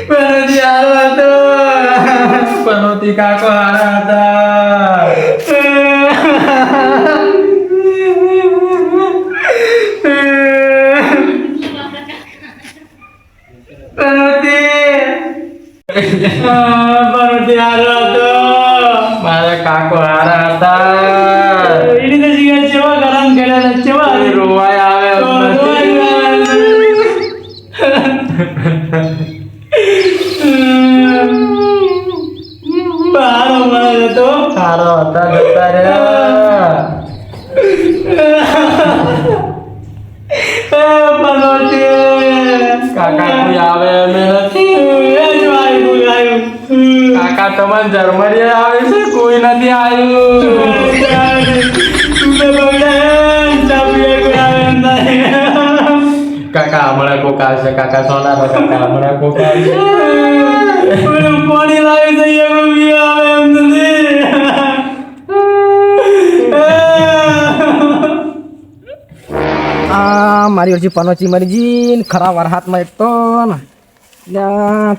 પનોતી હારો હતો. પનોતી કાકો હારા હતા. પનોતી હારો હતો. મારા કાકો હારા હતા. એની તો જીગર ચેવા ગરમ કર્યા ચેવા રોવાય આવે હારો મળે તો હારો હતા જતા રહ્યા. કાકા કોઈ આવે અમે કાકા તમારે જર્મની આવે છે કોઈ નથી આવ્યું. કાકા હમણાં કોક આવશે. કાકા સોના કાકા હમણાં કોક આવશે. પાણી લાવી દઈએ આવે એમ નથી. મારી અરજી પનોચી મરીજી ખરાબ વરહાતમાં એક તો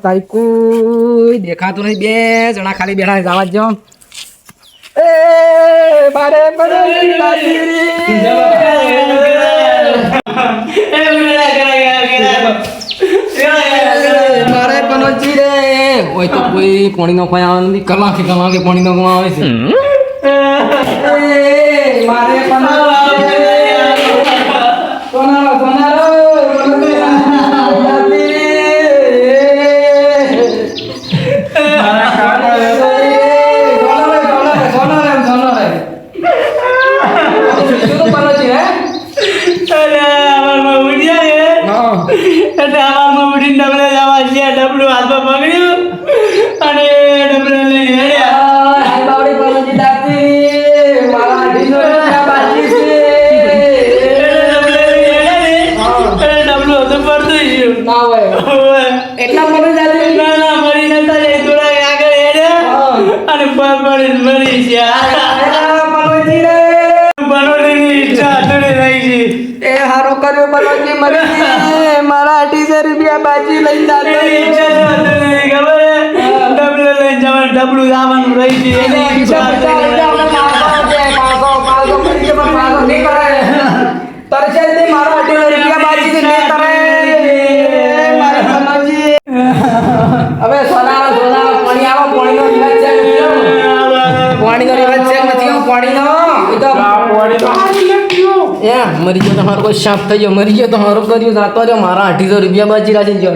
તારી કોઈ દેખાતું નહીં. બે જણા ખાલી બેઠા જવા જ એ મારે મારે પનોચી રે હોય તો કોઈ પાણી નો કોઈ આવે નથી. કલાકે પાણી નો આવે છે. મારે ડબલું હાથમાં પકડ્યું અને ડબલું લઈને એટલા મરી નતા જાય થોડા આગળ હેડ્યા અને મરી એ હારો કર્યો પનોતી મરી મારા 1800 રૂપિયા બાજી લઈને ડબલું જવાનું રહી તરસે મારા 1800 રૂપિયા બાજી કરે. હવે સોના પાણી આવો. પાણીનો રિવાજ છે નથી. પાણીનો મરી ગયો તમારો કોઈ શાપ થઈ ગયો. મરી ગયો તમારો કર્યું જાતો રહ્યો. મારા 1800 રૂપિયા બાજી રાખી ગયો.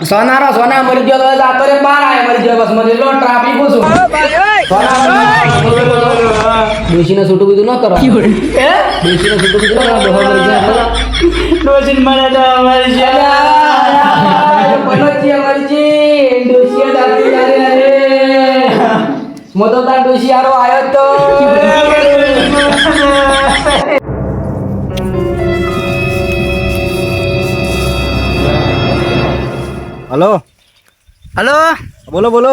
સોના મરી ગયો તો જાતો રે બહાર આયા. મરી ગયો બસ મરી લો ટ્રાફિક છું. ડોશીને છૂટું બીજું ન કરો. ડોશીને છૂટું બીજું ન કરો. ડોશી મને તો મરી ગયા. પનોતી મરજી ડોશી દાતી રે મોટો તાર ડોશી આરો આવ્યો તો. हेलो हेलो बोलो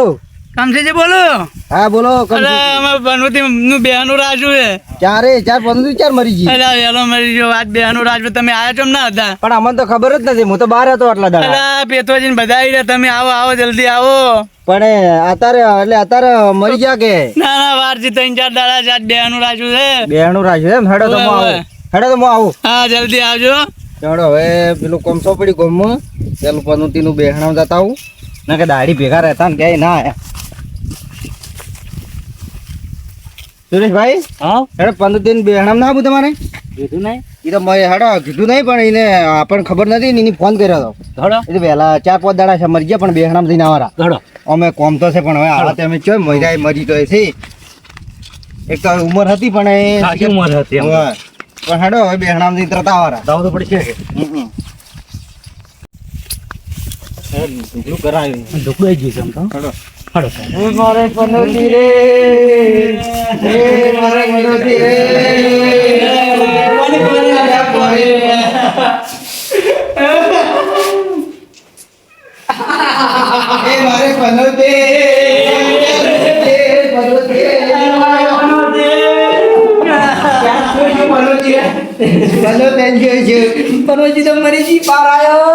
કમસેજી બોલો. हाँ बोलो અમે પનોતી નું બેનું રાજુ છે. चार पंद्रह चार मरी जी હેલો મરી ગયો. વાત બેનું રાજુ તમે આયા છો ના હતા? પણ અમને તો ખબર જ નથી. હું તો બહાર હતો આટલા દાડા. પેથોજીને બધા આવી રહ્યા. તમે આવો જલ્દી આવો. પણ અત્યારે મરી ગયા કે ના વારજી 3-4 દાડા જાત બેનું રાજુ છે. બેનું રાજુ એમ. હેડો તો હું આવું. હા જલ્દી આવજો. હેડો હવે પેલું કોમસો પડી ગોમમાં પેલું પનોતી નું બેહણામ જતા આવું ના કે દાઢી ભેગા રહેતા ને ક્યાંય ના આયા. સુરેશભાઈ હેડો પનોતી નું બેહણામ ના આવું તમારે કીધું નહીં? એ તો મેં હેડો કીધું નહીં પણ એને આપણને ખબર નથી ને એને ફોન કર્યો હતો. એ તો વહેલા 4-5 દાડા છે મરી ગયા પણ બેહણામ થઈને આવવાના. અમે કોમ તો છે પણ હવે હાલત અમે ચો મરી તો છે. એક તો ઉંમર હતી પણ ઉંમર હતી પણ હેડો હવે બેહણામ થી તરત આવવાના. દાવ તો પડી છે કે કરાયું ઢોકળાઈ ગયું છે. હેડો મારે પનોતી રે મારે પનોતી રે મારે પનોતી લઈને ગયો છે પનોજી તો મરી જી પાર આયો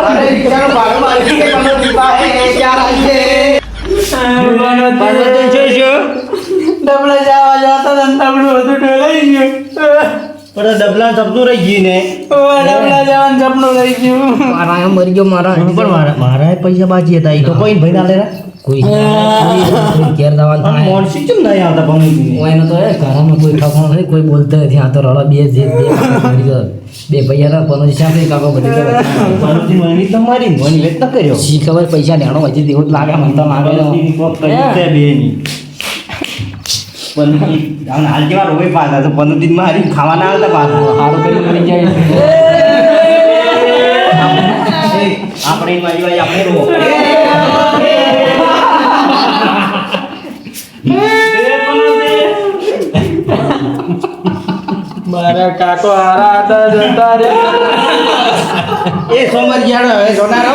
અરે રિક્ષાનો ભાડો મારી કે પનોતી પાસે ચાર આવશે પનોતી છે ડબલા જવા જતા ડબલું હતું ઢોલાઈ ગયું પણ ડબલા સપનું રહી ગયું ને ડબલા જવાનું સપનું રહી ગયું મારા મરી ગયો મારા પણ મારા પૈસા બાકી હતા એ તો કોઈ ભાઈ ના લેરા કોઈ ઘેર દવા થાય મોણસી કેમ નહીં આવતા પનોતી હું એનો તો ઘરમાં કોઈ ઠકાણો નથી કોઈ બોલતા નથી આ તો રળા બે બે પૈસા પનોજી સામે કાકો બધી પનોતી મની તો મારી મની વેત ન કર્યો શી ખબર પૈસા લેણો હજી તેવું જ લાગે મને તો લાગે પનોતી હાલ જેવા રોવે પાછા તો પનોતી મારી ખાવા ના આવતા પાછા સારું કરી મરી જાય આપણે મારી વાય આપણે રો મારા કાકો હારા હતા જતા રે એ સોમર જાડો હવે સોનારો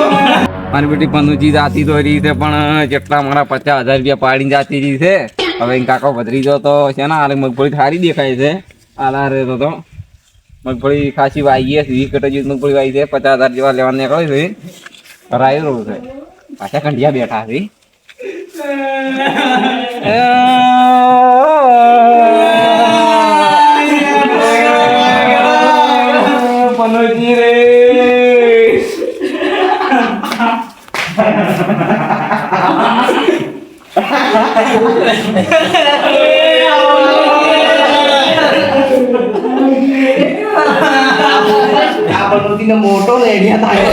મારી બેટી પનુજી જાતી તો રહી છે પણ જેટલા મારા 50,000 રૂપિયા પાડીને જાતી રહી છે હવે એન કાકો ભત્રીજો તો છે ને આલે મગફળી સારી દેખાય છે આલા રે તો મગફળી ખાસી વાઈ છે 20 કટા જેવી મગફળી વાઈ છે 50,000 જેવા લેવા નીકળ્યો છે રાયો છે પાછા કંઢિયા બેઠા છે પનુજી રે આ પનોતીનો મોટો લેડિયા થાય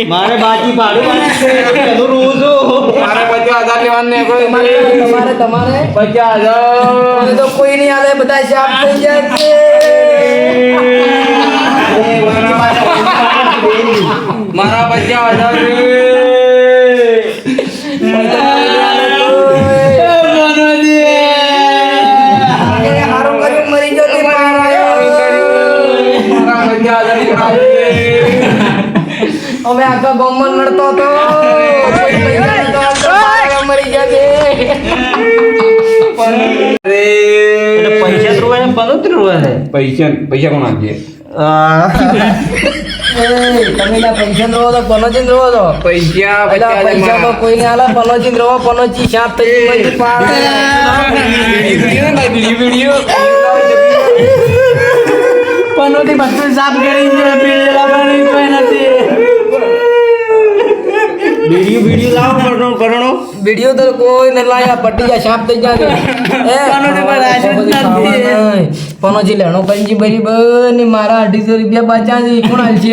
મારે બાકી ભાડું પેલું રોજ મારે 50,000 લેવા નીકળ્યો તમારે 50,000 તો કોઈ નહીં આલે બધા શાપ થઈ જાય છે મારા 50,000 હારું કર્યું મરી ગયો તે પાર આયો અમે આખા ગામમાં લડતો હતો કોઈ પૈસા નતો આપતો, મરી ગયા તે પૈસા રોવે પનોતી રોવે છે પૈસા કોણ આપજે તમે ના પૈસા રોવો તો પનોજી રોવો તો પૈસા પેલા પૈસા તો કોઈ નહીં આલે પનોજી રોવો પનોજી શાપ થઈ મરી પાર પનોતી બધું સાફ કરી છે પીળી લાવવાની કોઈ નથી વિડીયો લાવો કરણો વિડિયો તો કોઈ ને લાયા પટ્ટી જા શાપ થઈ જાય પનોજી પર આશા નથી પનોજી લેણો કંજી બરી બની મારા 250 રૂપિયા બચ્યા છે કોણ હાલ છે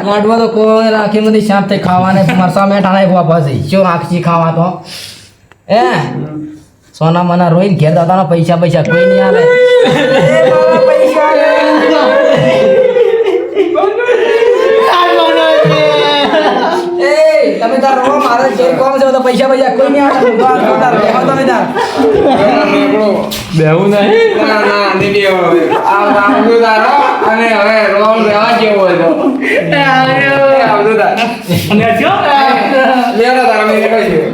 લાડવા તો કોઈ રાખી નથી શાપ થઈ ખાવાને મરસા મેઠા નાઈ ખવા પાછી શું રાખી ખાવા તો સોના મના રોઈને ઘેર દાદાના પૈસા કોઈ નહીં આલે પૈસા તમે તાર રો મારે જે કોમ છે તો પૈસા કોઈ નહીં આવે તમે તાર બેહું નહીં ના નહીં બેહો આ રામુ તારો અને હવે રોલ રહેવા જેવો હતો આવજો તાર અને જો લેવા તારા મેં કહ્યું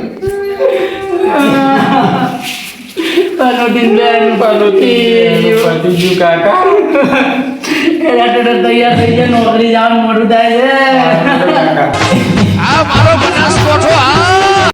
પનોતી કાકા તૈયાર થઈ જાય નોકરી જવાનું મોડું થાય છે